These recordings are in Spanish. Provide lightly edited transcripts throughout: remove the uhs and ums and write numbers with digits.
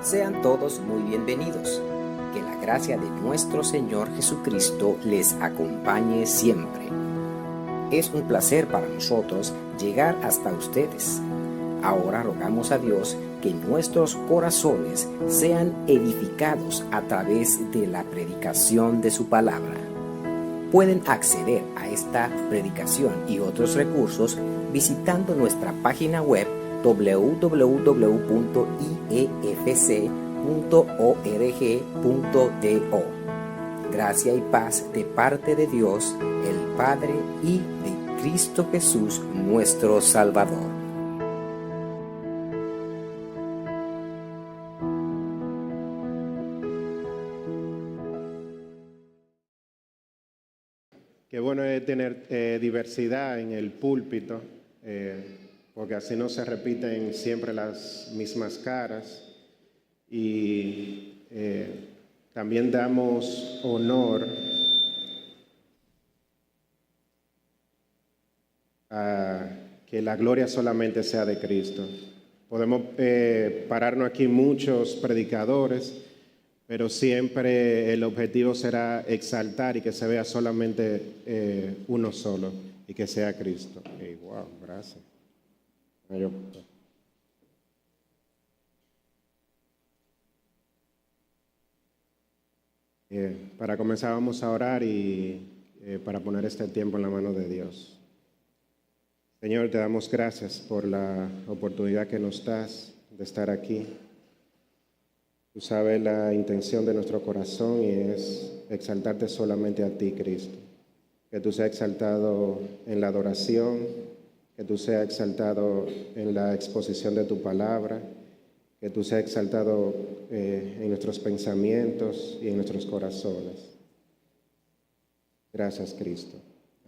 Sean todos muy bienvenidos. Que la gracia de nuestro Señor Jesucristo les acompañe siempre. Es un placer para nosotros llegar hasta ustedes. Ahora rogamos a Dios que nuestros corazones sean edificados a través de la predicación de su palabra. Pueden acceder a esta predicación y otros recursos visitando nuestra página web www.iefc.org.do. Gracia y paz de parte de Dios, el Padre, y de Cristo Jesús, nuestro Salvador. Qué bueno es tener diversidad en el púlpito, porque así no se repiten siempre las mismas caras. Y también damos honor a que la gloria solamente sea de Cristo. Podemos pararnos aquí muchos predicadores, pero siempre el objetivo será exaltar y que se vea solamente uno solo, y que sea Cristo. Hey, wow, gracias. Para comenzar vamos a orar y para poner este tiempo en la mano de Dios. Señor, te damos gracias por la oportunidad que nos das de estar aquí. Tú sabes la intención de nuestro corazón y es exaltarte solamente a ti, Cristo. Que tú seas exaltado en la adoración, que tú seas exaltado en la exposición de tu palabra, que tú seas exaltado en nuestros pensamientos y en nuestros corazones. Gracias, Cristo.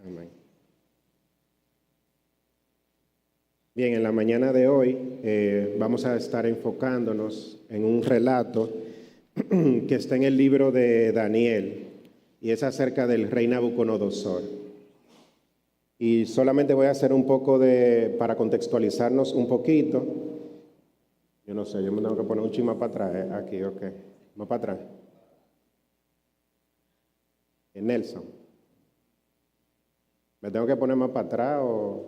Amén. Bien, en la mañana de hoy vamos a estar enfocándonos en un relato que está en el libro de Daniel y es acerca del rey Nabucodonosor. Y solamente voy a hacer un poco para contextualizarnos un poquito. Yo no sé, yo me tengo que poner un chin más para atrás, aquí, ok. Más para atrás. Nelson. ¿Me tengo que poner más para atrás o...?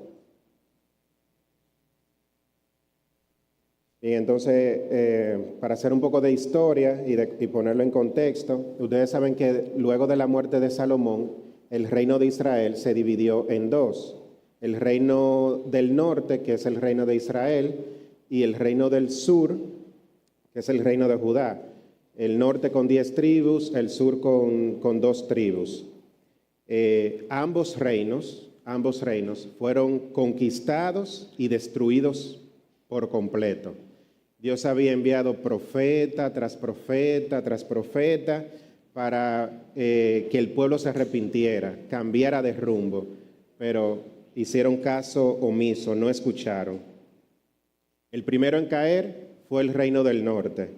Y entonces, para hacer un poco de historia y ponerlo en contexto, ustedes saben que luego de la muerte de Salomón, el reino de Israel se dividió en dos. El reino del norte, que es el reino de Israel, y el reino del sur, que es el reino de Judá. El norte con 10 tribus, el sur con 2 tribus. Ambos reinos fueron conquistados y destruidos por completo. Dios había enviado profeta tras profeta tras profeta para que el pueblo se arrepintiera, cambiara de rumbo, pero hicieron caso omiso, no escucharon. El primero en caer fue el reino del norte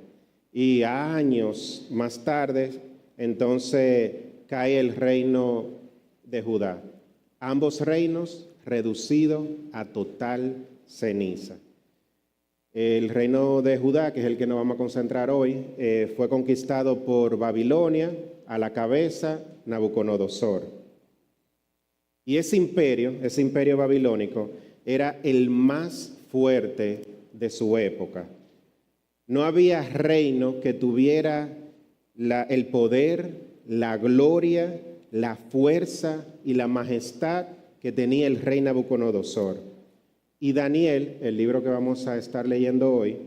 y años más tarde entonces cae el reino de Judá. Ambos reinos reducidos a total ceniza. El reino de Judá, que es el que nos vamos a concentrar hoy, fue conquistado por Babilonia, a la cabeza Nabucodonosor. Y ese imperio babilónico, era el más fuerte de su época. No había reino que tuviera el poder, la gloria, la fuerza y la majestad que tenía el rey Nabucodonosor. Y Daniel, el libro que vamos a estar leyendo hoy,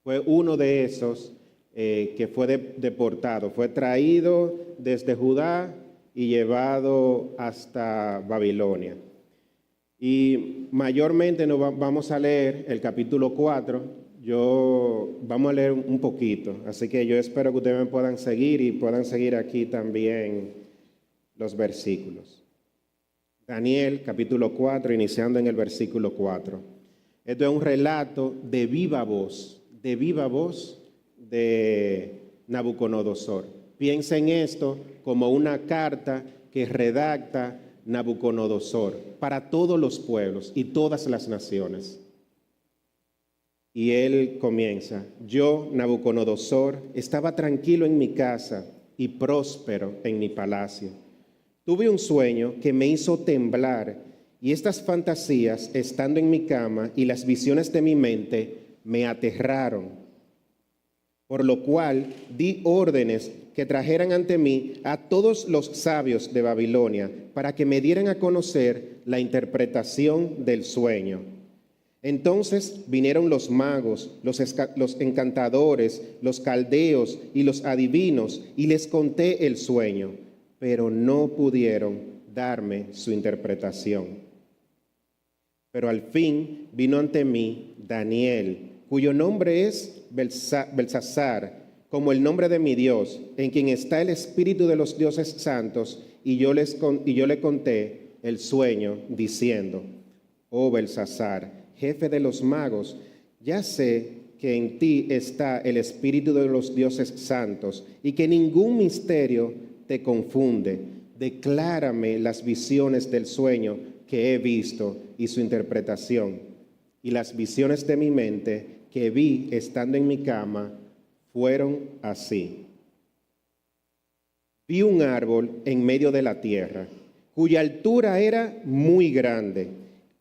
fue uno de esos que fue deportado, fue traído desde Judá y llevado hasta Babilonia. Y mayormente vamos a leer el capítulo 4, vamos a leer un poquito, así que yo espero que ustedes me puedan seguir y puedan seguir aquí también los versículos. Daniel, capítulo 4, iniciando en el versículo 4. Esto es un relato de viva voz de Nabucodonosor. Piensa en esto como una carta que redacta Nabucodonosor para todos los pueblos y todas las naciones. Y él comienza: yo, Nabucodonosor, estaba tranquilo en mi casa y próspero en mi palacio. Tuve un sueño que me hizo temblar, y estas fantasías, estando en mi cama, y las visiones de mi mente me aterraron. Por lo cual di órdenes que trajeran ante mí a todos los sabios de Babilonia, para que me dieran a conocer la interpretación del sueño. Entonces vinieron los magos, los encantadores, los caldeos y los adivinos, y les conté el sueño, pero no pudieron darme su interpretación. Pero al fin vino ante mí Daniel, cuyo nombre es Beltsasar, como el nombre de mi Dios, en quien está el espíritu de los dioses santos, y yo le conté el sueño, diciendo: oh Beltsasar, jefe de los magos, ya sé que en ti está el espíritu de los dioses santos, y que ningún misterio te confunde. Declárame las visiones del sueño que he visto y su interpretación. Y las visiones de mi mente que vi estando en mi cama fueron así. Vi un árbol en medio de la tierra, cuya altura era muy grande.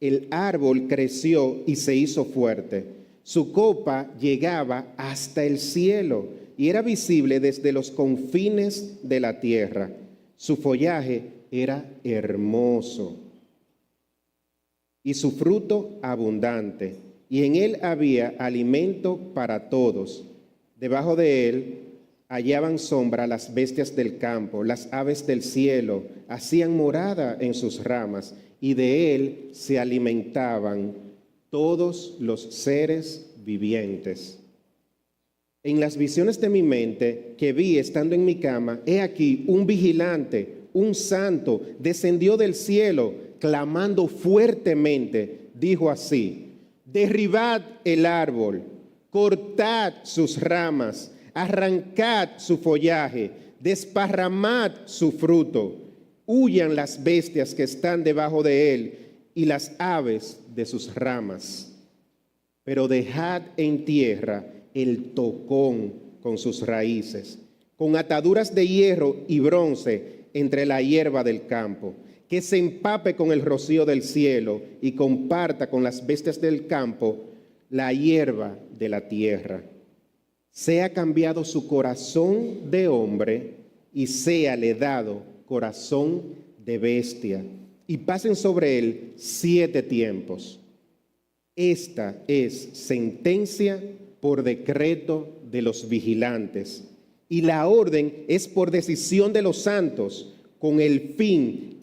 El árbol creció y se hizo fuerte. Su copa llegaba hasta el cielo y era visible desde los confines de la tierra. Su follaje era hermoso y su fruto abundante, y en él había alimento para todos. Debajo de él hallaban sombra las bestias del campo, las aves del cielo hacían morada en sus ramas, y de él se alimentaban todos los seres vivientes. En las visiones de mi mente que vi estando en mi cama, he aquí un vigilante, un santo, descendió del cielo, clamando fuertemente, dijo así: derribad el árbol, cortad sus ramas, arrancad su follaje, desparramad su fruto. Huyan las bestias que están debajo de él y las aves de sus ramas. Pero dejad en tierra el tocón con sus raíces, con ataduras de hierro y bronce entre la hierba del campo, que se empape con el rocío del cielo y comparta con las bestias del campo la hierba de la tierra. Sea cambiado su corazón de hombre y séale dado corazón de bestia, y pasen sobre él 7 tiempos. Esta es sentencia por decreto de los vigilantes, y la orden es por decisión de los santos, con el fin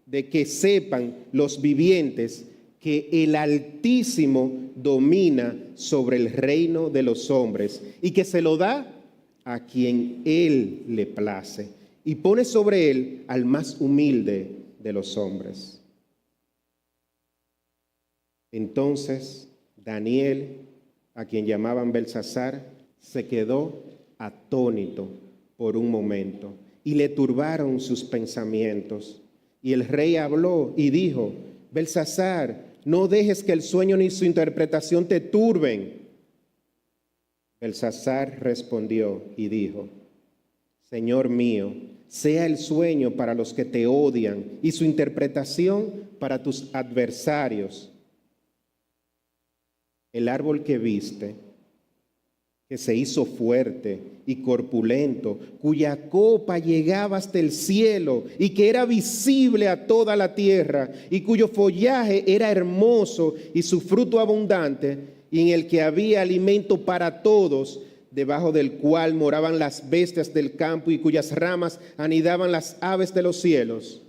de que sepan los vivientes que el Altísimo domina sobre el reino de los hombres, y que se lo da a quien él le place, y pone sobre él al más humilde de los hombres. Entonces Daniel, a quien llamaban Beltsasar, se quedó atónito por un momento, y le turbaron sus pensamientos. Y el rey habló y dijo: Beltsasar, no dejes que el sueño ni su interpretación te turben. Beltsasar respondió y dijo: Señor mío, sea el sueño para los que te odian y su interpretación para tus adversarios. El árbol que viste, que se hizo fuerte y corpulento, cuya copa llegaba hasta el cielo y que era visible a toda la tierra, y cuyo follaje era hermoso y su fruto abundante, y en el que había alimento para todos, debajo del cual moraban las bestias del campo y cuyas ramas anidaban las aves de los cielos.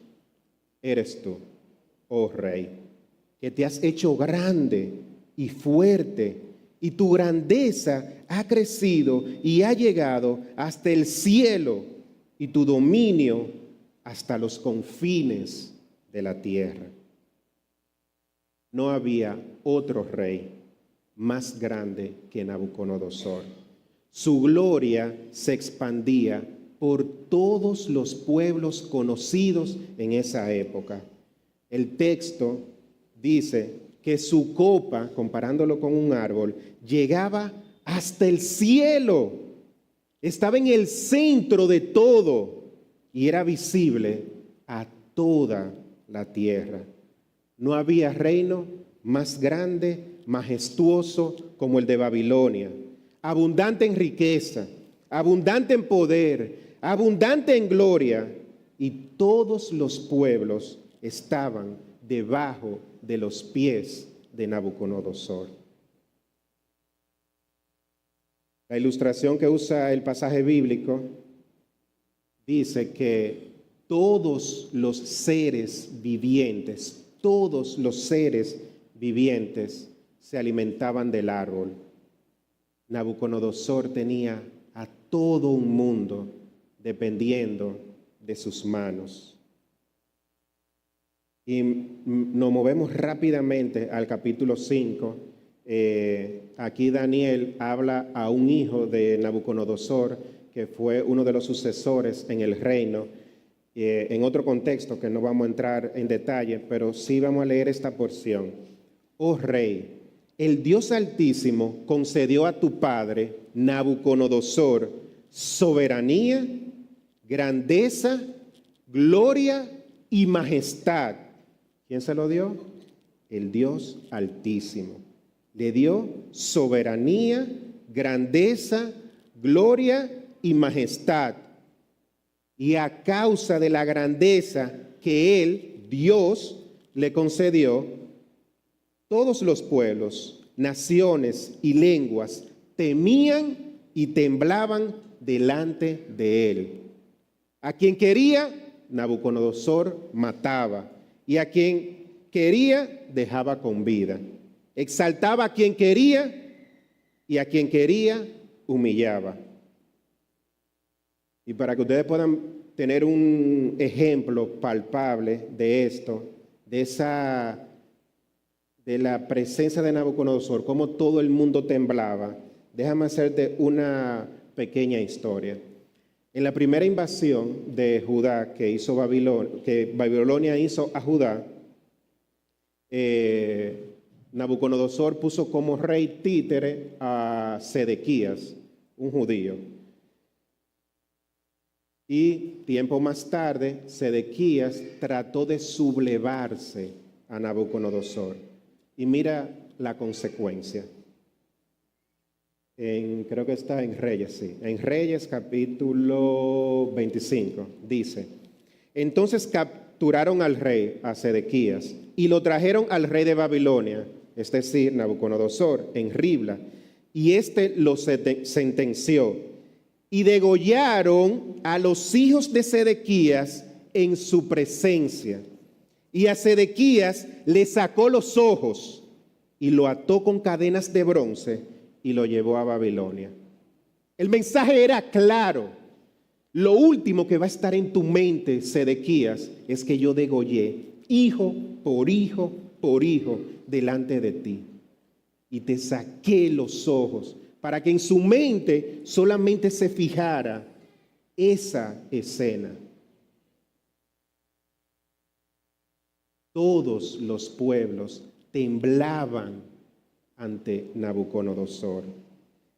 Eres tú, oh Rey, que te has hecho grande y fuerte, y tu grandeza ha crecido y ha llegado hasta el cielo, y tu dominio hasta los confines de la tierra. No había otro rey más grande que Nabucodonosor. Su gloria se expandía por todos los pueblos conocidos en esa época. El texto dice que su copa, comparándolo con un árbol, llegaba hasta el cielo. Estaba en el centro de todo y era visible a toda la tierra. No había reino más grande, majestuoso como el de Babilonia, abundante en riqueza, abundante en poder, abundante en gloria, y todos los pueblos estaban debajo de los pies de Nabucodonosor. La ilustración que usa el pasaje bíblico dice que todos los seres vivientes se alimentaban del árbol. Nabucodonosor tenía a todo un mundo dependiendo de sus manos. Y nos movemos rápidamente al capítulo 5. Aquí Daniel habla a un hijo de Nabucodonosor, que fue uno de los sucesores en el reino, en otro contexto que no vamos a entrar en detalle, pero sí vamos a leer esta porción. Oh rey, el Dios Altísimo concedió a tu padre Nabucodonosor soberanía, grandeza, gloria y majestad. ¿Quién se lo dio? El Dios Altísimo. Le dio soberanía, grandeza, gloria y majestad. Y a causa de la grandeza que él, Dios, le concedió, todos los pueblos, naciones y lenguas temían y temblaban delante de él. A quien quería, Nabucodonosor mataba, y a quien quería, dejaba con vida. Exaltaba a quien quería, y a quien quería, humillaba. Y para que ustedes puedan tener un ejemplo palpable de esto, de la presencia de Nabucodonosor, cómo todo el mundo temblaba, déjame hacerte una pequeña historia. En la primera invasión de Judá que Babilonia hizo a Judá, Nabucodonosor puso como rey títere a Sedequías, un judío. Y tiempo más tarde, Sedequías trató de sublevarse a Nabucodonosor. Y mira la consecuencia. Creo que está en Reyes, sí. En Reyes capítulo 25 dice: entonces capturaron al rey, a Sedequías, y lo trajeron al rey de Babilonia, es decir, Nabucodonosor, en Ribla, y éste lo sentenció, y degollaron a los hijos de Sedequías en su presencia. Y a Sedequías le sacó los ojos y lo ató con cadenas de bronce y lo llevó a Babilonia. El mensaje era claro. Lo último que va a estar en tu mente, Sedequías, es que yo degollé hijo por hijo por hijo delante de ti. Y te saqué los ojos para que en su mente solamente se fijara esa escena. Todos los pueblos temblaban ante Nabucodonosor.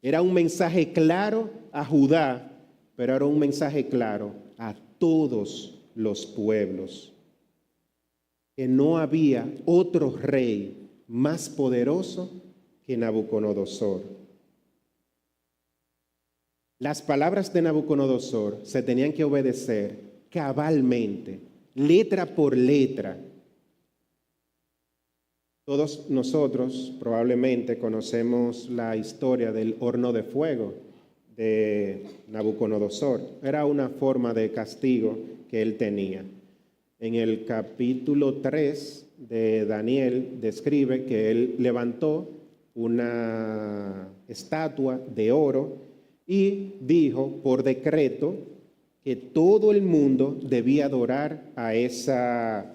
Era un mensaje claro a Judá, pero era un mensaje claro a todos los pueblos. Que no había otro rey más poderoso que Nabucodonosor. Las palabras de Nabucodonosor se tenían que obedecer cabalmente, letra por letra. Todos nosotros probablemente conocemos la historia del horno de fuego de Nabucodonosor. Era una forma de castigo que él tenía. En el capítulo 3 de Daniel describe que él levantó una estatua de oro y dijo por decreto que todo el mundo debía adorar a esa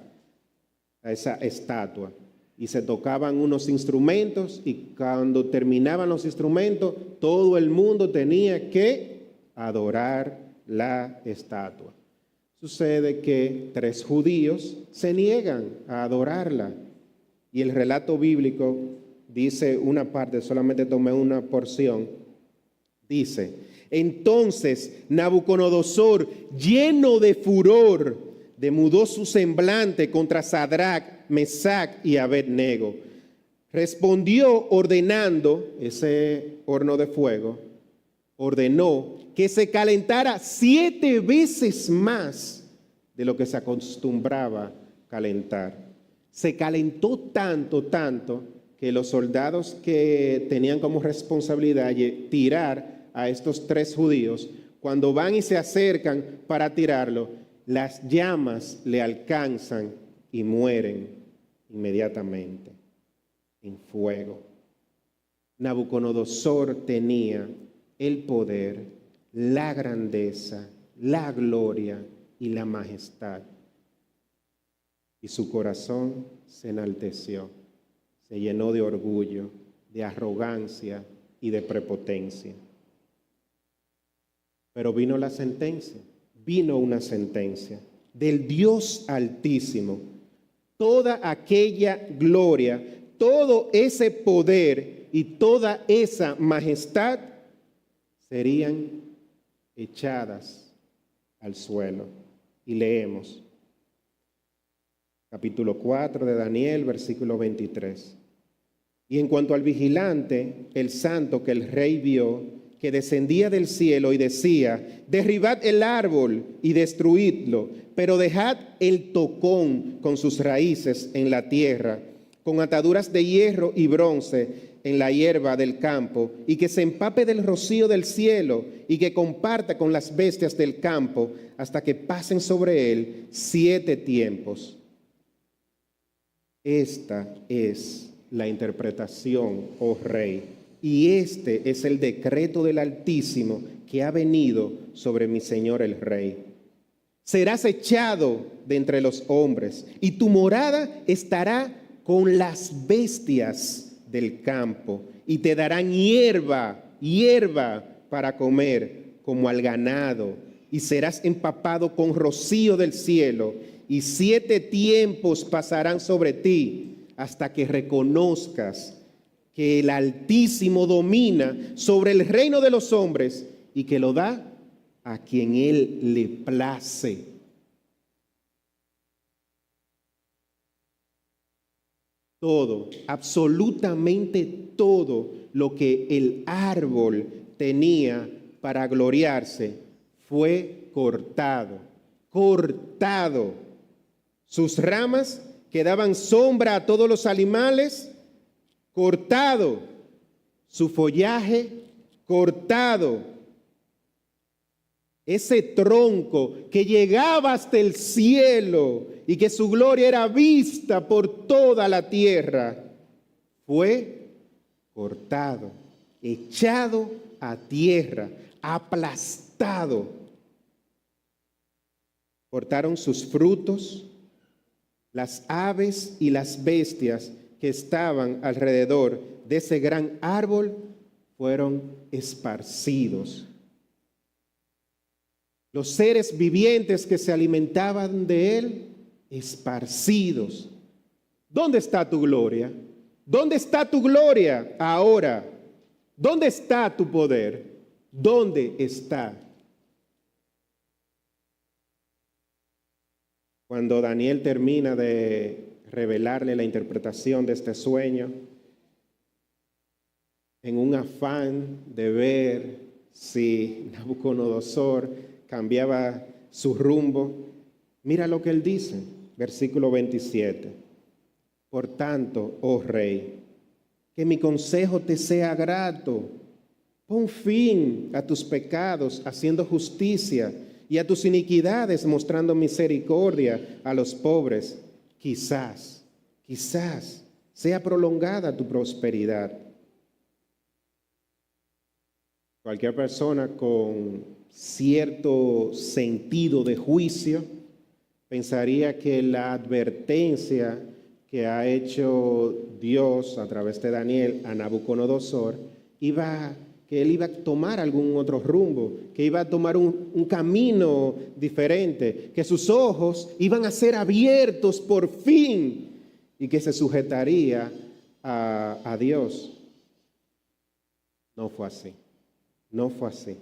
estatua. Y se tocaban unos instrumentos y cuando terminaban los instrumentos, todo el mundo tenía que adorar la estatua. Sucede que 3 judíos se niegan a adorarla y el relato bíblico dice una parte, solamente tomé una porción, dice: entonces Nabucodonosor, lleno de furor, demudó su semblante contra Sadrach, Mesach y Abednego. Respondió ordenando, ese horno de fuego, ordenó que se calentara 7 veces más de lo que se acostumbraba calentar. Se calentó tanto, que los soldados que tenían como responsabilidad tirar a estos 3 judíos, cuando van y se acercan para tirarlo, las llamas le alcanzan y mueren inmediatamente en fuego. Nabucodonosor tenía el poder, la grandeza, la gloria y la majestad. Y su corazón se enalteció, se llenó de orgullo, de arrogancia y de prepotencia. Pero vino la sentencia, vino una sentencia del Dios Altísimo. Toda aquella gloria, todo ese poder y toda esa majestad serían echadas al suelo. Y leemos capítulo 4 de Daniel, versículo 23. Y en cuanto al vigilante, el santo que el rey vio, que descendía del cielo y decía: derribad el árbol y destruidlo, pero dejad el tocón con sus raíces en la tierra, con ataduras de hierro y bronce en la hierba del campo, y que se empape del rocío del cielo, y que comparta con las bestias del campo, hasta que pasen sobre él 7 tiempos. Esta es la interpretación, oh rey, y este es el decreto del Altísimo que ha venido sobre mi señor el rey. Serás echado de entre los hombres, y tu morada estará con las bestias del campo, y te darán hierba para comer como al ganado, y serás empapado con rocío del cielo, y 7 tiempos pasarán sobre ti, hasta que reconozcas que el Altísimo domina sobre el reino de los hombres y que lo da a quien él le place. Todo, absolutamente todo lo que el árbol tenía para gloriarse fue cortado. Sus ramas que daban sombra a todos los animales, cortado. Su follaje, cortado. Ese tronco que llegaba hasta el cielo y que su gloria era vista por toda la tierra, fue cortado, echado a tierra, aplastado. Cortaron sus frutos. Las aves y las bestias que estaban alrededor de ese gran árbol fueron esparcidos. Los seres vivientes que se alimentaban de él, esparcidos. ¿Dónde está tu gloria? ¿Dónde está tu gloria ahora? ¿Dónde está tu poder? ¿Dónde está? Cuando Daniel termina de revelarle la interpretación de este sueño, en un afán de ver si Nabucodonosor cambiaba su rumbo, mira lo que él dice, versículo 27. Por tanto, oh rey, que mi consejo te sea grato. Pon fin a tus pecados haciendo justicia, y a tus iniquidades mostrando misericordia a los pobres. Quizás sea prolongada tu prosperidad. Cualquier persona con cierto sentido de juicio pensaría que la advertencia que ha hecho Dios a través de Daniel a Nabucodonosor que él iba a tomar algún otro rumbo, que iba a tomar un camino diferente, que sus ojos iban a ser abiertos por fin y que se sujetaría a Dios. No fue así, no fue así.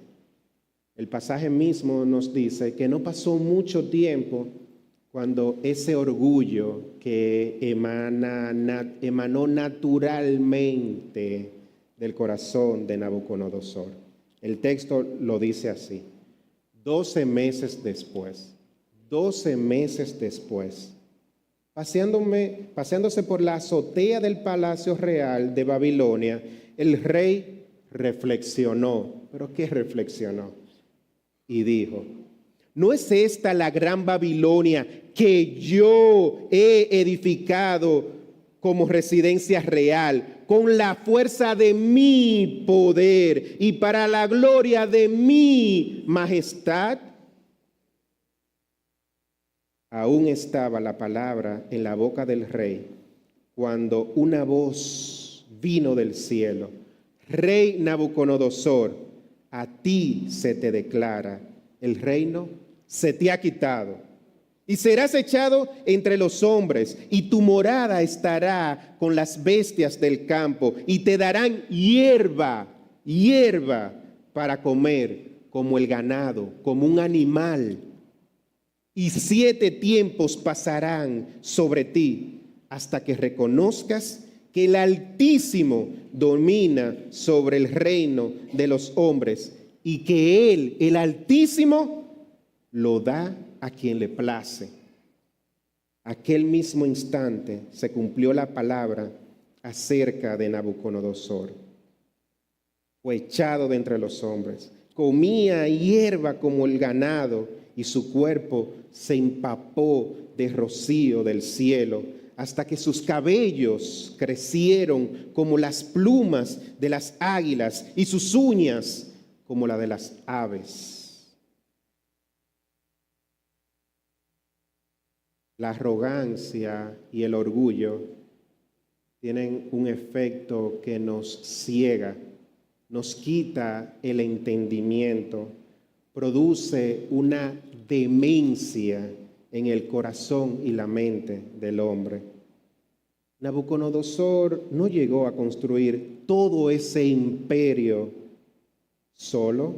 El pasaje mismo nos dice que no pasó mucho tiempo cuando ese orgullo que emanó naturalmente del corazón de Nabucodonosor. El texto lo dice así: 12 meses después, paseándose por la azotea del palacio real de Babilonia, el rey reflexionó. ¿Pero qué reflexionó? Y dijo: ¿no es esta la gran Babilonia que yo he edificado como residencia real, con la fuerza de mi poder y para la gloria de mi majestad? Aún estaba la palabra en la boca del rey cuando una voz vino del cielo: Rey Nabucodonosor, a ti se te declara, el reino se te ha quitado y serás echado entre los hombres, y tu morada estará con las bestias del campo, y te darán hierba para comer como el ganado, como un animal. Y 7 tiempos pasarán sobre ti hasta que reconozcas que el Altísimo domina sobre el reino de los hombres y que Él, el Altísimo, lo da a quien le place. Aquel mismo instante se cumplió la palabra acerca de Nabucodonosor. Fue echado de entre los hombres, comía hierba como el ganado, y su cuerpo se empapó de rocío del cielo, hasta que sus cabellos crecieron como las plumas de las águilas y sus uñas como la de las aves. La arrogancia y el orgullo tienen un efecto que nos ciega, nos quita el entendimiento, produce una demencia en el corazón y la mente del hombre. Nabucodonosor no llegó a construir todo ese imperio solo,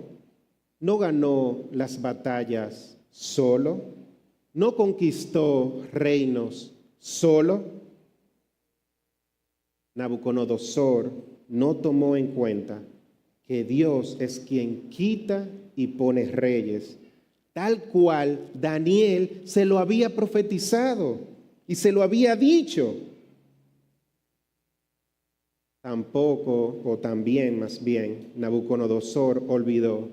no ganó las batallas solo, no conquistó reinos solo. Nabucodonosor no tomó en cuenta que Dios es quien quita y pone reyes, tal cual Daniel se lo había profetizado y se lo había dicho. Tampoco, o también más bien, Nabucodonosor olvidó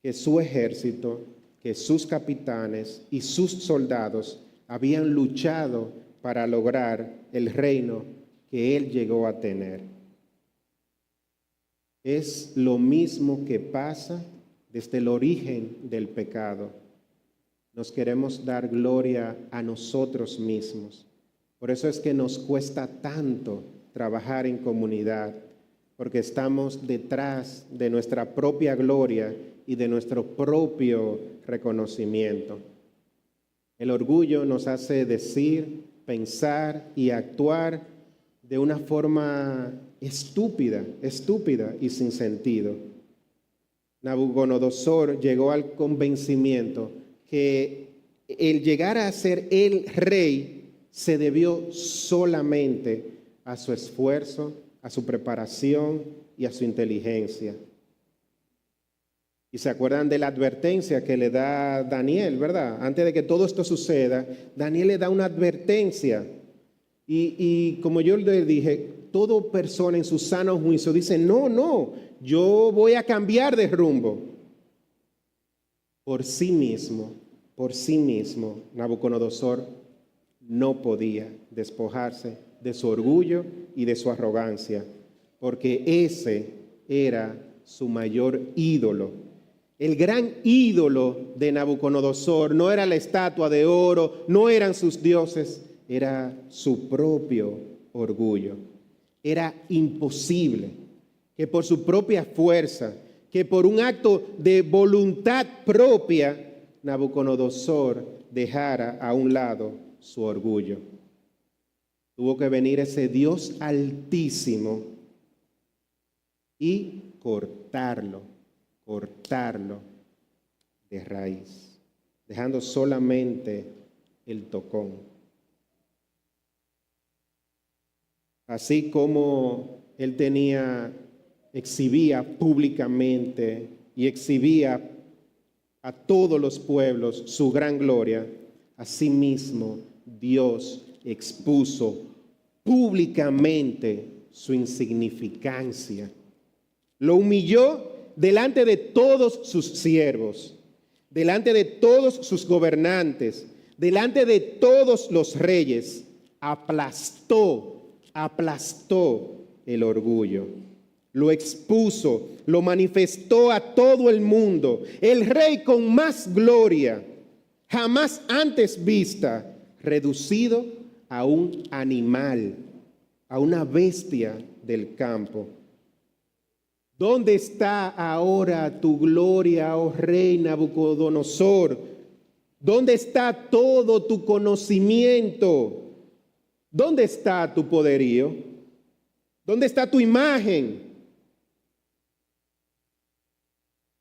que su ejército, que sus capitanes y sus soldados habían luchado para lograr el reino que él llegó a tener. Es lo mismo que pasa desde el origen del pecado. Nos queremos dar gloria a nosotros mismos. Por eso es que nos cuesta tanto trabajar en comunidad, porque estamos detrás de nuestra propia gloria y de nuestro propio reconocimiento. El orgullo nos hace decir, pensar y actuar de una forma estúpida y sin sentido. Nabucodonosor llegó al convencimiento que el llegar a ser el rey se debió solamente a su esfuerzo, a su preparación y a su inteligencia. Y se acuerdan de la advertencia que le da Daniel, ¿verdad? Antes de que todo esto suceda, Daniel le da una advertencia. Y como yo le dije, toda persona en su sano juicio dice, no, yo voy a cambiar de rumbo. Por sí mismo, Nabucodonosor no podía despojarse de su orgullo y de su arrogancia, porque ese era su mayor ídolo. El gran ídolo de Nabucodonosor no era la estatua de oro, no eran sus dioses, era su propio orgullo. Era imposible que por su propia fuerza, que por un acto de voluntad propia, Nabucodonosor dejara a un lado su orgullo. Tuvo que venir ese Dios altísimo y cortarlo de raíz, dejando solamente el tocón. Así como él exhibía públicamente y exhibía a todos los pueblos su gran gloria, asimismo Dios expuso públicamente su insignificancia. Lo humilló delante de todos sus siervos, delante de todos sus gobernantes, delante de todos los reyes. Aplastó el orgullo. Lo expuso, lo manifestó a todo el mundo. El rey con más gloria, jamás antes vista, reducido a un animal, a una bestia del campo. ¿Dónde está ahora tu gloria, oh rey Nabucodonosor? ¿Dónde está todo tu conocimiento? ¿Dónde está tu poderío? ¿Dónde está tu imagen?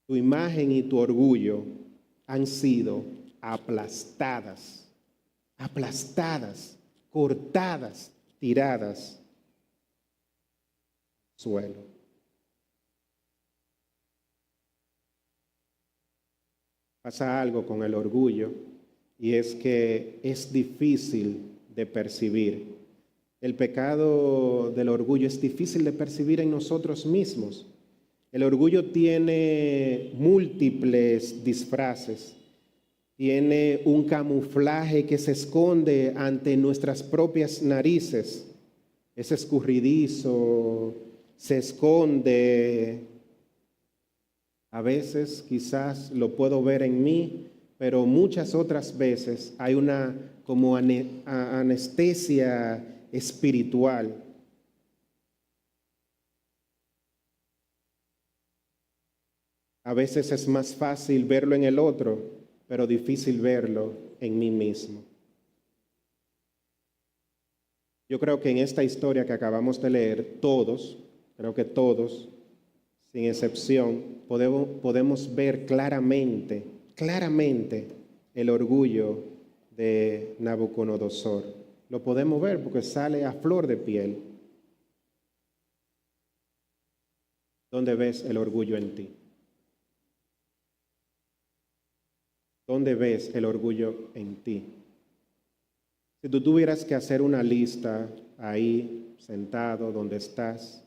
Tu imagen y tu orgullo han sido aplastadas, cortadas, tiradas al suelo. Pasa algo con el orgullo y es que es difícil de percibir. El pecado del orgullo es difícil de percibir en nosotros mismos. El orgullo tiene múltiples disfraces, tiene un camuflaje que se esconde ante nuestras propias narices. Es escurridizo, se esconde. A veces quizás lo puedo ver en mí, pero muchas otras veces hay una como anestesia espiritual. A veces es más fácil verlo en el otro, pero difícil verlo en mí mismo. Yo creo que en esta historia que acabamos de leer, creo que todos, sin excepción, podemos ver claramente el orgullo de Nabucodonosor. Lo podemos ver porque sale a flor de piel. ¿Dónde ves el orgullo en ti? ¿Dónde ves el orgullo en ti? Si tú tuvieras que hacer una lista ahí, sentado, donde estás,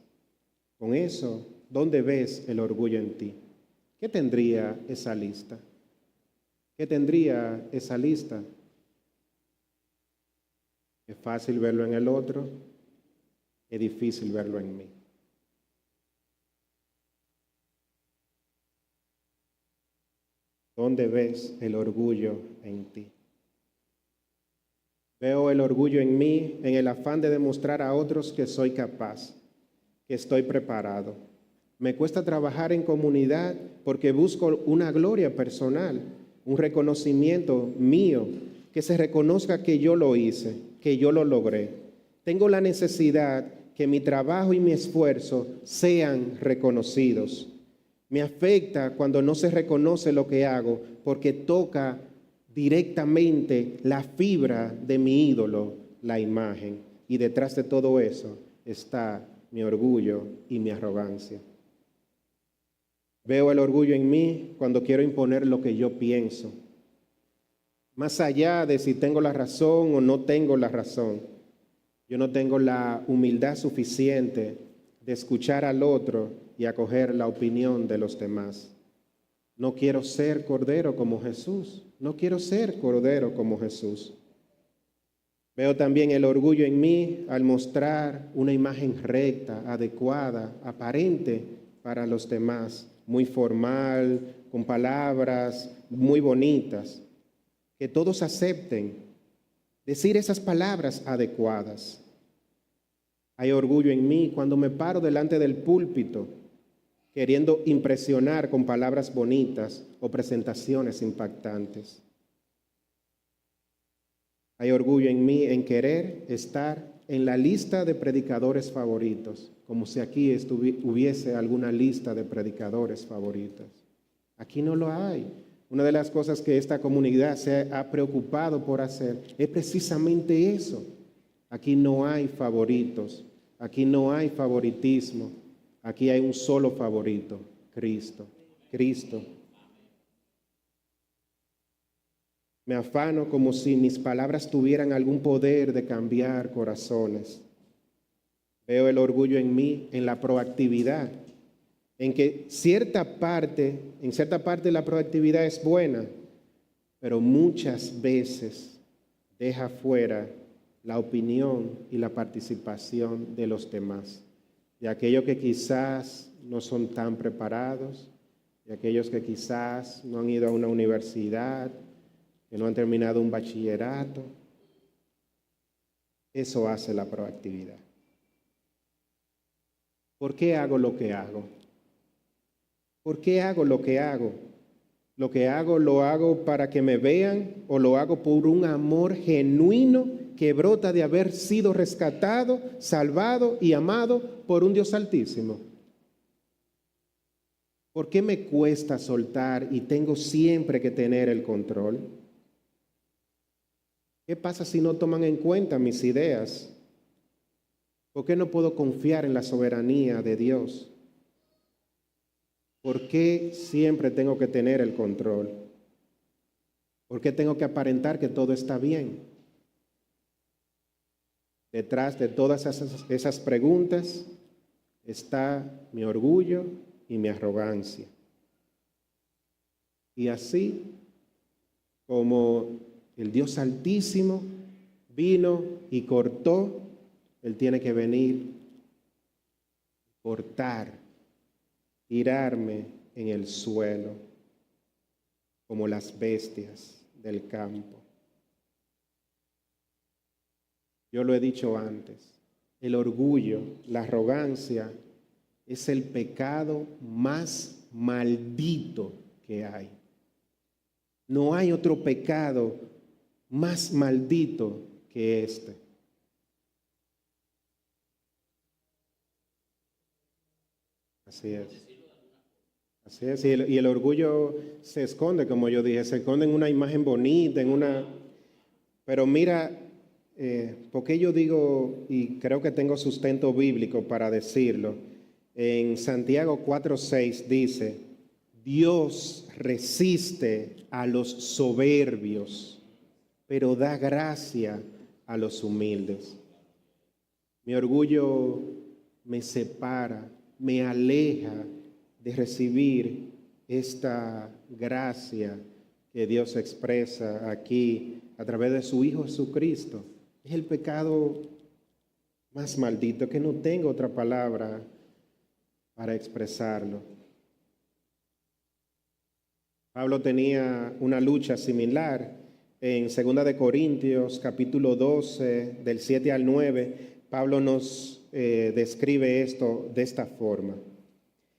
con eso, ¿dónde ves el orgullo en ti? ¿Qué tendría esa lista? ¿Qué tendría esa lista? Es fácil verlo en el otro, es difícil verlo en mí. ¿Dónde ves el orgullo en ti? Veo el orgullo en mí en el afán de demostrar a otros que soy capaz, que estoy preparado. Me cuesta trabajar en comunidad porque busco una gloria personal, un reconocimiento mío, que se reconozca que yo lo hice, que yo lo logré. Tengo la necesidad que mi trabajo y mi esfuerzo sean reconocidos. Me afecta cuando no se reconoce lo que hago porque toca directamente la fibra de mi ídolo, la imagen. Y detrás de todo eso está mi orgullo y mi arrogancia. Veo el orgullo en mí cuando quiero imponer lo que yo pienso. Más allá de si tengo la razón o no tengo la razón, yo no tengo la humildad suficiente de escuchar al otro y acoger la opinión de los demás. No quiero ser cordero como Jesús. No quiero ser cordero como Jesús. Veo también el orgullo en mí al mostrar una imagen recta, adecuada, aparente para los demás, muy formal, con palabras muy bonitas, que todos acepten decir esas palabras adecuadas. Hay orgullo en mí cuando me paro delante del púlpito queriendo impresionar con palabras bonitas o presentaciones impactantes. Hay orgullo en mí en querer estar en la lista de predicadores favoritos, como si aquí hubiese alguna lista de predicadores favoritos. Aquí no lo hay. Una de las cosas que esta comunidad se ha preocupado por hacer es precisamente eso. Aquí no hay favoritos, aquí no hay favoritismo, aquí hay un solo favorito, Cristo. Cristo. Me afano como si mis palabras tuvieran algún poder de cambiar corazones. Veo el orgullo en mí, en la proactividad, en que en cierta parte la proactividad es buena, pero muchas veces deja fuera la opinión y la participación de los demás, de aquellos que quizás no son tan preparados, de aquellos que quizás no han ido a una universidad, que no han terminado un bachillerato. Eso hace la proactividad. ¿Por qué hago lo que hago? ¿Por qué hago lo que hago? ¿Lo hago para que me vean o lo hago por un amor genuino que brota de haber sido rescatado, salvado y amado por un Dios altísimo? ¿Por qué me cuesta soltar y tengo siempre que tener el control? ¿Qué pasa si no toman en cuenta mis ideas? ¿Por qué no puedo confiar en la soberanía de Dios? ¿Por qué siempre tengo que tener el control? ¿Por qué tengo que aparentar que todo está bien? Detrás de todas esas preguntas está mi orgullo y mi arrogancia. Y así como el Dios Altísimo vino y cortó, Él tiene que venir, cortar, tirarme en el suelo, como las bestias del campo. Yo lo he dicho antes, el orgullo, la arrogancia, es el pecado más maldito que hay. No hay otro pecado más maldito que este. Así es. Así es. Y el orgullo se esconde, como yo dije, se esconde en una imagen bonita, Pero mira, porque yo digo, y creo que tengo sustento bíblico para decirlo, en Santiago 4:6 dice, Dios resiste a los soberbios, pero da gracia a los humildes. Mi orgullo me separa, me aleja de recibir esta gracia que Dios expresa aquí a través de su Hijo Jesucristo. Es el pecado más maldito, que no tengo otra palabra para expresarlo. Pablo tenía una lucha similar. En 2 de Corintios, capítulo 12, del 7 al 9, Pablo nos describe esto de esta forma.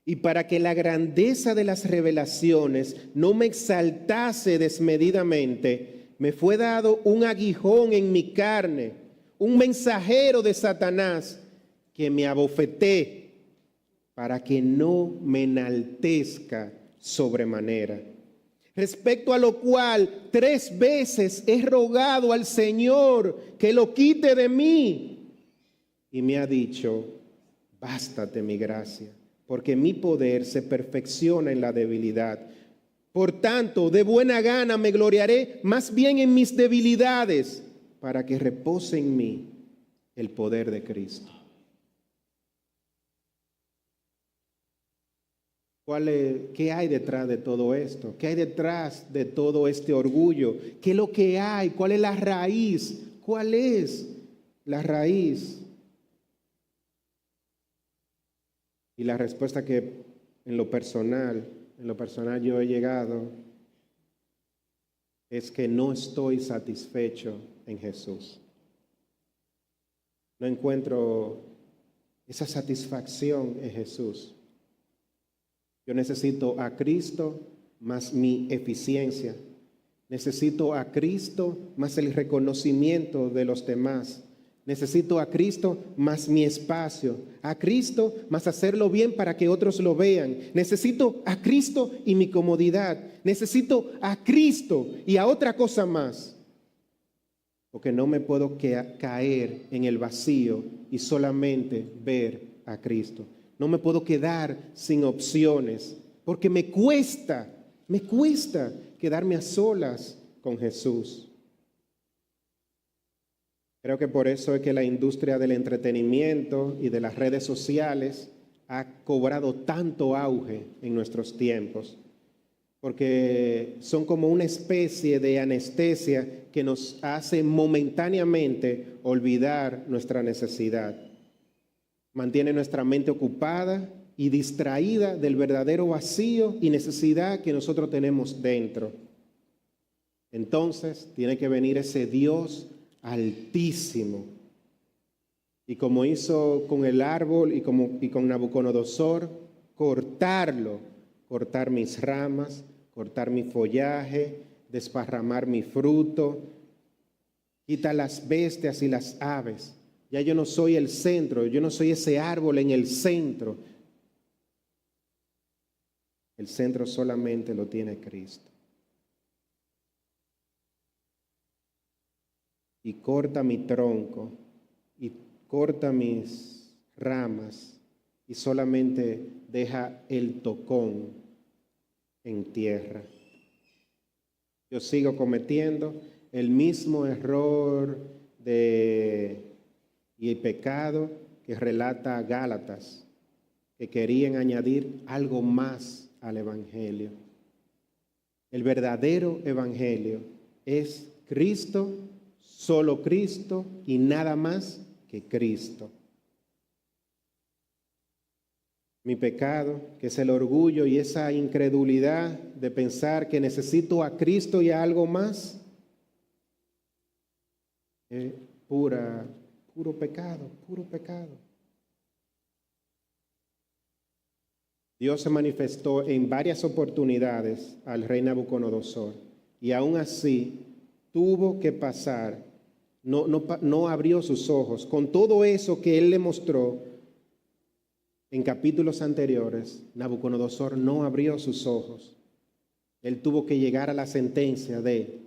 Y para que la grandeza de las revelaciones no me exaltase desmedidamente, me fue dado un aguijón en mi carne, un mensajero de Satanás que me abofeté para que no me enaltezca sobremanera. Respecto a lo cual 3 veces he rogado al Señor que lo quite de mí. Y me ha dicho, bástate mi gracia, porque mi poder se perfecciona en la debilidad. Por tanto, de buena gana me gloriaré más bien en mis debilidades, para que repose en mí el poder de Cristo. ¿Qué hay detrás de todo esto? ¿Qué hay detrás de todo este orgullo? ¿Qué es lo que hay? ¿Cuál es la raíz? ¿Cuál es la raíz? Y la respuesta que en lo personal yo he llegado es que no estoy satisfecho en Jesús. No encuentro esa satisfacción en Jesús. Yo necesito a Cristo más mi eficiencia. Necesito a Cristo más el reconocimiento de los demás. Necesito a Cristo más mi espacio, a Cristo más hacerlo bien para que otros lo vean. Necesito a Cristo y mi comodidad. Necesito a Cristo y a otra cosa más. Porque no me puedo caer en el vacío y solamente ver a Cristo. No me puedo quedar sin opciones, porque me cuesta quedarme a solas con Jesús. Creo que por eso es que la industria del entretenimiento y de las redes sociales ha cobrado tanto auge en nuestros tiempos, porque son como una especie de anestesia que nos hace momentáneamente olvidar nuestra necesidad. Mantiene nuestra mente ocupada y distraída del verdadero vacío y necesidad que nosotros tenemos dentro. Entonces tiene que venir ese Dios altísimo. Y como hizo con el árbol y con Nabucodonosor, cortar mis ramas, cortar mi follaje, desparramar mi fruto, quita las bestias y las aves. Ya yo no soy el centro, yo no soy ese árbol en el centro. El centro solamente lo tiene Cristo. Y corta mi tronco, y corta mis ramas, y solamente deja el tocón en tierra. Yo sigo cometiendo el mismo error y el pecado que relata Gálatas, que querían añadir algo más al Evangelio. El verdadero Evangelio es Cristo, solo Cristo y nada más que Cristo. Mi pecado, que es el orgullo y esa incredulidad de pensar que necesito a Cristo y a algo más, es puro pecado. Dios se manifestó en varias oportunidades al rey Nabucodonosor y aún así tuvo que pasar, no abrió sus ojos. Con todo eso que él le mostró en capítulos anteriores, Nabucodonosor no abrió sus ojos. Él tuvo que llegar a la sentencia de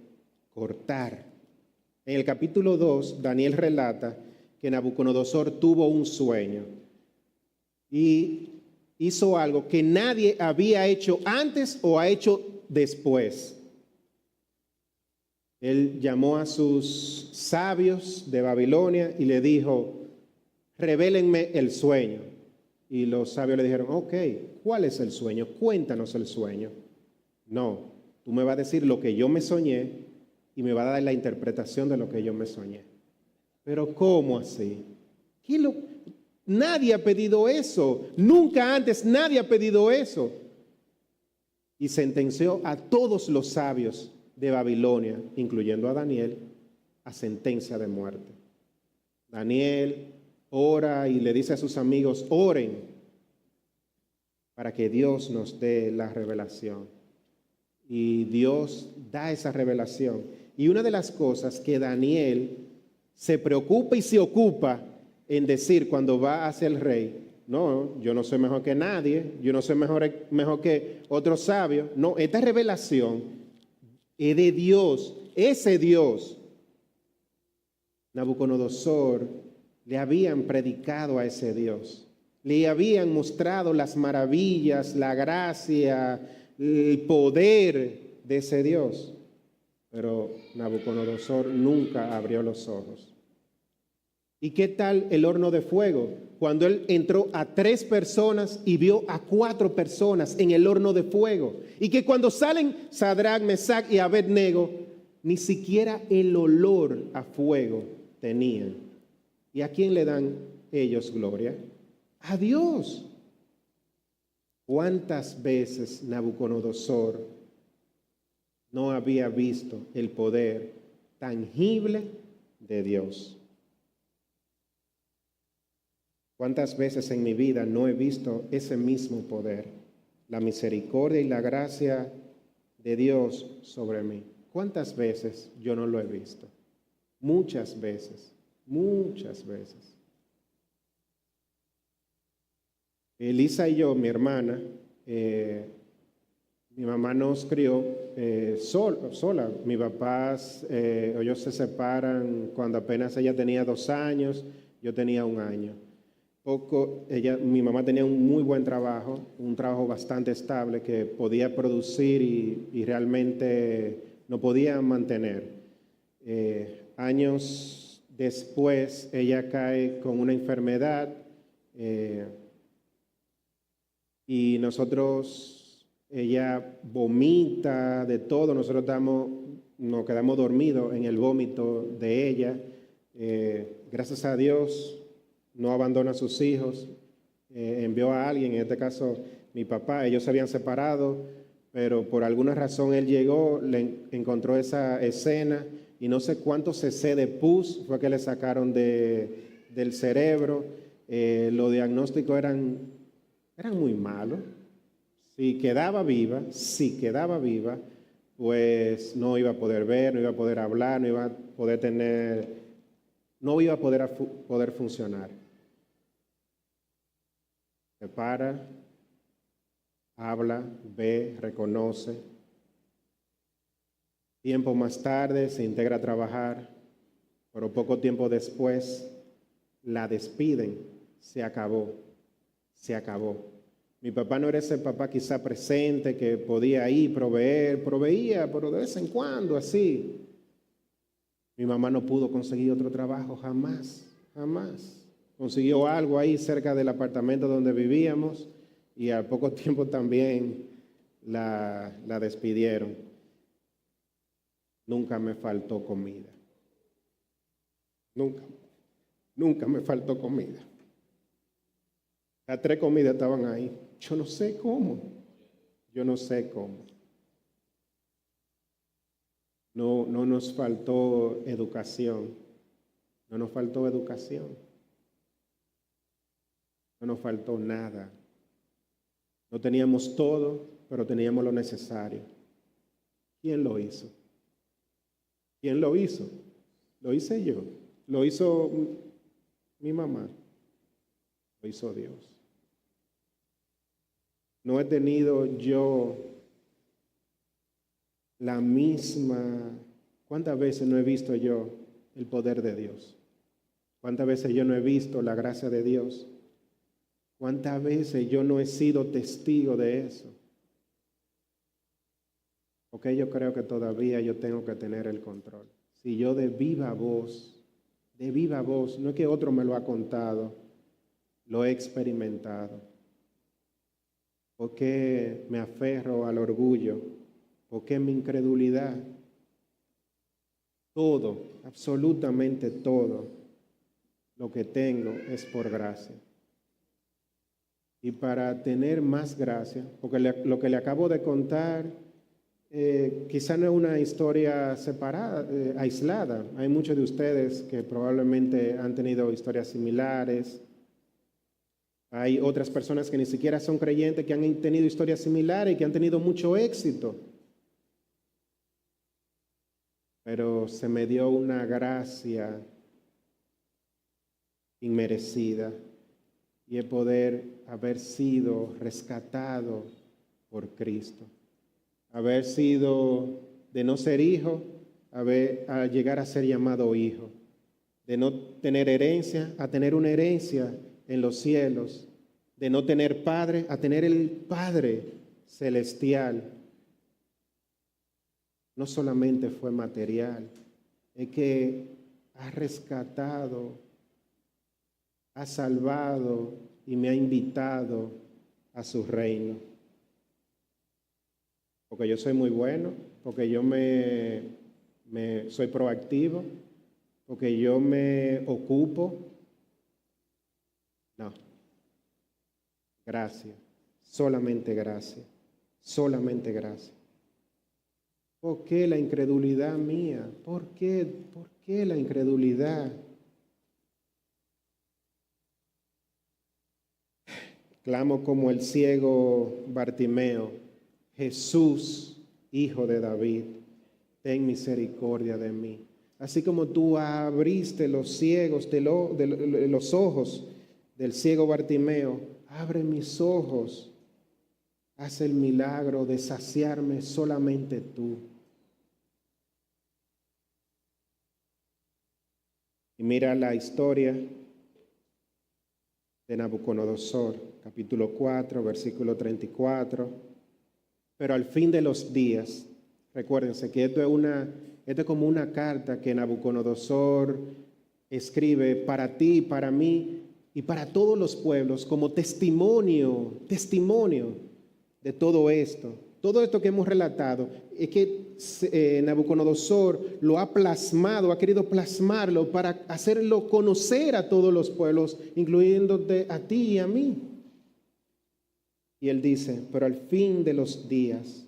cortar. En el capítulo 2, Daniel relata que Nabucodonosor tuvo un sueño y hizo algo que nadie había hecho antes o ha hecho después. Él llamó a sus sabios de Babilonia y le dijo: revélenme el sueño. Y los sabios le dijeron: ok, ¿cuál es el sueño? Cuéntanos el sueño. No, tú me vas a decir lo que yo me soñé y me vas a dar la interpretación de lo que yo me soñé. Pero ¿cómo así? Nadie ha pedido eso. Nunca antes nadie ha pedido eso. Y sentenció a todos los sabios de Babilonia, incluyendo a Daniel, a sentencia de muerte. Daniel ora y le dice a sus amigos: oren para que Dios nos dé la revelación. Y Dios da esa revelación. Y una de las cosas que Daniel se preocupa y se ocupa en decir cuando va hacia el rey: no, yo no soy mejor que nadie, yo no soy mejor que otros sabios. No, esta revelación es de Dios, ese Dios. Nabucodonosor le habían predicado a ese Dios, le habían mostrado las maravillas, la gracia, el poder de ese Dios. Pero Nabucodonosor nunca abrió los ojos. ¿Y qué tal el horno de fuego? Cuando él entró a 3 personas y vio a 4 personas en el horno de fuego. Y que cuando salen Sadrach, Mesach y Abednego, ni siquiera el olor a fuego tenían. ¿Y a quién le dan ellos gloria? A Dios. ¿Cuántas veces Nabucodonosor no había visto el poder tangible de Dios? ¿Cuántas veces en mi vida no he visto ese mismo poder, la misericordia y la gracia de Dios sobre mí? ¿Cuántas veces yo no lo he visto? Muchas veces. muchas veces. Elisa y yo, mi hermana, mi mamá nos crió sola. Mis papás, ellos se separan cuando apenas ella tenía 2 años, yo tenía 1 año. Mi mamá tenía un muy buen trabajo, un trabajo bastante estable que podía producir y realmente no podía mantener. Años después, ella cae con una enfermedad y ella vomita de todo, nosotros nos quedamos dormidos en el vómito de ella. Gracias a Dios no abandona a sus hijos, envió a alguien, en este caso mi papá. Ellos se habían separado, pero por alguna razón él llegó, le encontró esa escena y no sé cuántos cc de pus fue que le sacaron del cerebro. Los diagnósticos eran muy malos. Si quedaba viva, pues no iba a poder ver, no iba a poder hablar, no iba a poder funcionar. Se para, habla, ve, reconoce. Tiempo más tarde se integra a trabajar, pero poco tiempo después la despiden. Se acabó. Mi papá no era ese papá quizá presente que podía ir, proveía, pero de vez en cuando así. Mi mamá no pudo conseguir otro trabajo jamás. Consiguió algo ahí cerca del apartamento donde vivíamos y al poco tiempo también la despidieron. Nunca me faltó comida. Nunca me faltó comida. Las 3 comidas estaban ahí. Yo no sé cómo. No nos faltó educación. No nos faltó nada. No teníamos todo, pero teníamos lo necesario. ¿Quién lo hizo? Lo hice yo. Lo hizo mi mamá. Lo hizo Dios. No he tenido yo la misma. ¿Cuántas veces no he visto yo el poder de Dios? ¿Cuántas veces yo no he visto la gracia de Dios? ¿Cuántas veces yo no he sido testigo de eso? Porque yo creo que todavía yo tengo que tener el control. Si yo de viva voz, no es que otro me lo ha contado, lo he experimentado. ¿Por qué me aferro al orgullo? ¿Por qué mi incredulidad? Todo, absolutamente todo lo que tengo es por gracia. Y para tener más gracia, porque lo que le acabo de contar quizá no es una historia separada, aislada. Hay muchos de ustedes que probablemente han tenido historias similares. Hay otras personas que ni siquiera son creyentes que han tenido historias similares y que han tenido mucho éxito. Pero se me dio una gracia inmerecida y el poder haber sido rescatado por Cristo. Haber sido, de no ser hijo, a llegar a ser llamado hijo. De no tener herencia, a tener una herencia en los cielos. De no tener padre, a tener el Padre celestial. No solamente fue material, es que ha rescatado, ha salvado y me ha invitado a su reino. Porque yo soy muy bueno, porque yo soy proactivo, porque yo me ocupo. No. Gracia, solamente gracia, solamente gracia. ¿Por qué la incredulidad mía? ¿Por qué la incredulidad? Clamo como el ciego Bartimeo: Jesús, Hijo de David, ten misericordia de mí. así como tú abriste los ciegos de los ojos del ciego Bartimeo, abre mis ojos, haz el milagro de saciarme solamente tú. Y mira la historia de Nabucodonosor, capítulo 4, versículo 34. Pero al fin de los días, recuérdense que esto es como una carta que Nabucodonosor escribe para ti, para mí y para todos los pueblos como testimonio de todo esto. Todo esto que hemos relatado es que Nabucodonosor lo ha plasmado, ha querido plasmarlo para hacerlo conocer a todos los pueblos, incluyéndote a ti y a mí. Y él dice, pero al fin de los días,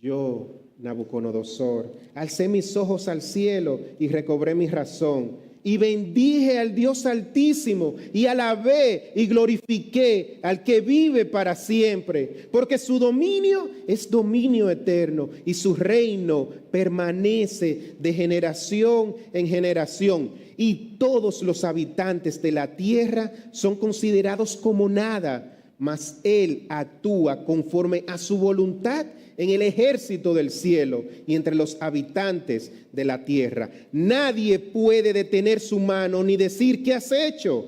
yo, Nabucodonosor, alcé mis ojos al cielo y recobré mi razón. Y bendije al Dios Altísimo y alabé y glorifiqué al que vive para siempre, porque su dominio es dominio eterno y su reino permanece de generación en generación. Y todos los habitantes de la tierra son considerados como nada, mas Él actúa conforme a su voluntad en el ejército del cielo y entre los habitantes de la tierra. Nadie puede detener su mano ni decir, ¿qué has hecho?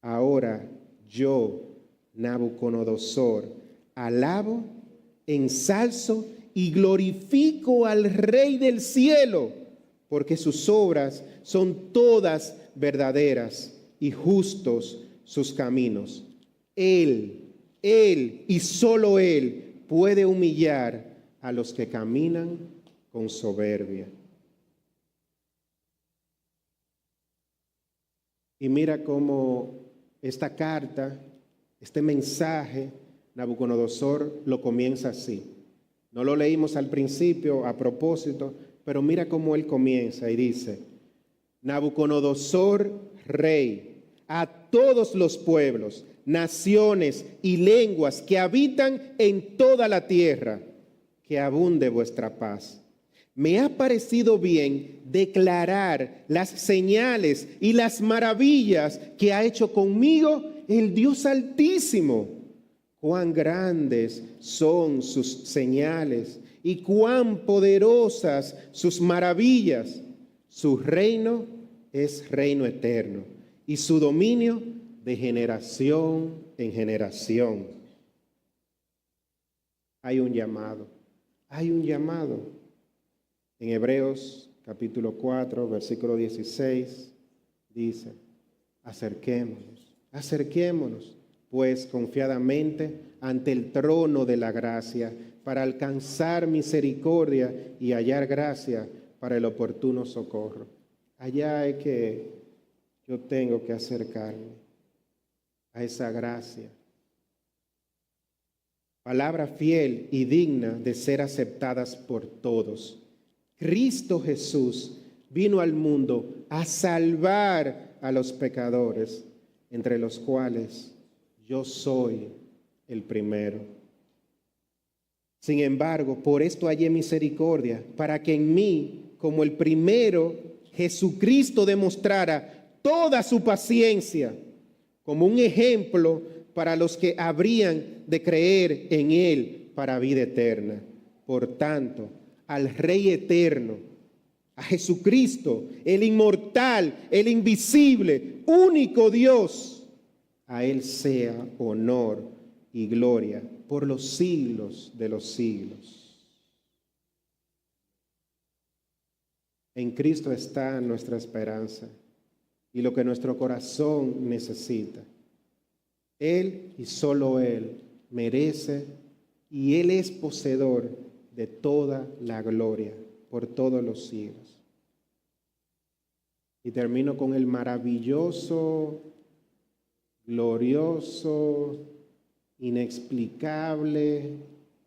Ahora yo, Nabucodonosor, alabo, ensalzo y glorifico al Rey del cielo, porque sus obras son todas verdaderas y justos sus caminos. Él y solo Él puede humillar a los que caminan con soberbia. Y mira cómo esta carta, este mensaje, Nabucodonosor lo comienza así. No lo leímos al principio a propósito, pero mira cómo él comienza y dice, Nabucodonosor, rey, a todos los pueblos, naciones y lenguas que habitan en toda la tierra, que abunde vuestra paz. Me ha parecido bien declarar las señales y las maravillas que ha hecho conmigo el Dios Altísimo. Cuán grandes son sus señales y cuán poderosas sus maravillas. Su reino es reino eterno y su dominio de generación en generación. Hay un llamado. En Hebreos capítulo 4, versículo 16, dice, acerquémonos, pues confiadamente ante el trono de la gracia, para alcanzar misericordia y hallar gracia para el oportuno socorro. Allá es que yo tengo que acercarme a esa gracia. Palabra fiel y digna de ser aceptadas por todos. Cristo Jesús vino al mundo a salvar a los pecadores, entre los cuales yo soy el primero. Sin embargo, por esto hallé misericordia, para que en mí, como el primero, Jesucristo demostrara toda su paciencia, como un ejemplo para los que habrían de creer en Él para vida eterna. Por tanto, al Rey eterno, a Jesucristo, el inmortal, el invisible, único Dios, a Él sea honor y gloria por los siglos de los siglos. En Cristo está nuestra esperanza y lo que nuestro corazón necesita. Él y solo Él merece y Él es poseedor de toda la gloria por todos los siglos. Y termino con el maravilloso, glorioso, inexplicable,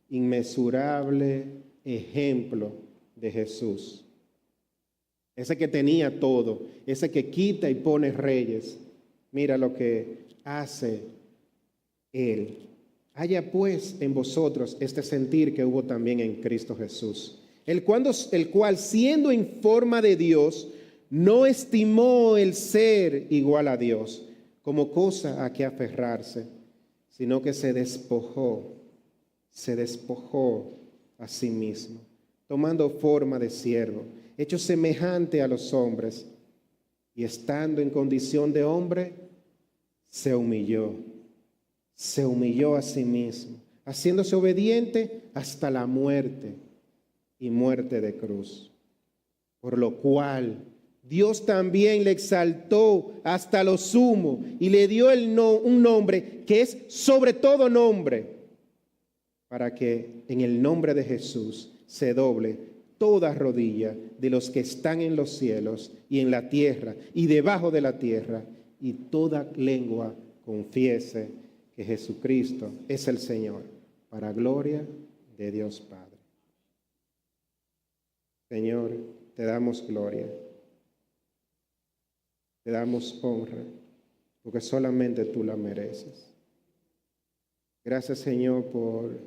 inmesurable ejemplo de Jesús. Ese que tenía todo, ese que quita y pone reyes. Mira lo que hace Él. Haya pues en vosotros este sentir que hubo también en Cristo Jesús, el cual siendo en forma de Dios, no estimó el ser igual a Dios como cosa a que aferrarse, sino que se despojó a sí mismo, tomando forma de siervo, hecho semejante a los hombres, y estando en condición de hombre, se humilló a sí mismo, haciéndose obediente hasta la muerte y muerte de cruz. Por lo cual Dios también le exaltó hasta lo sumo y le dio un nombre que es sobre todo nombre, para que en el nombre de Jesús se doble toda rodilla de los que están en los cielos y en la tierra y debajo de la tierra, y toda lengua confiese que Jesucristo es el Señor, para gloria de Dios Padre. Señor, te damos gloria, te damos honra, porque solamente tú la mereces. Gracias, Señor, por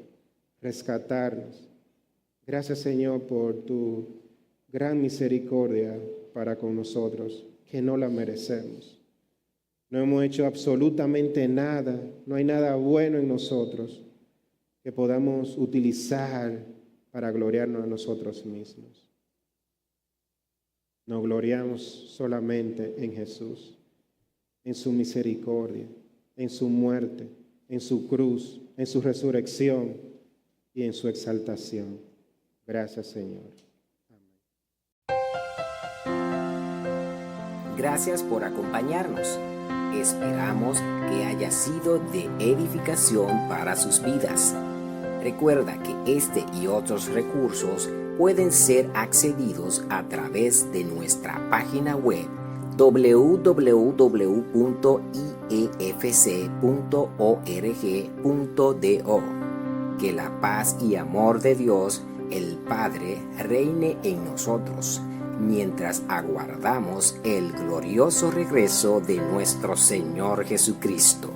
rescatarnos. Gracias, Señor, por tu gran misericordia para con nosotros, que no la merecemos. No hemos hecho absolutamente nada, no hay nada bueno en nosotros que podamos utilizar para gloriarnos a nosotros mismos. Nos gloriamos solamente en Jesús, en su misericordia, en su muerte, en su cruz, en su resurrección y en su exaltación. Gracias, Señor. Gracias por acompañarnos. Esperamos que haya sido de edificación para sus vidas. Recuerda que este y otros recursos pueden ser accedidos a través de nuestra página web www.iefc.org.do. Que la paz y amor de Dios, el Padre, reine en nosotros, mientras aguardamos el glorioso regreso de nuestro Señor Jesucristo.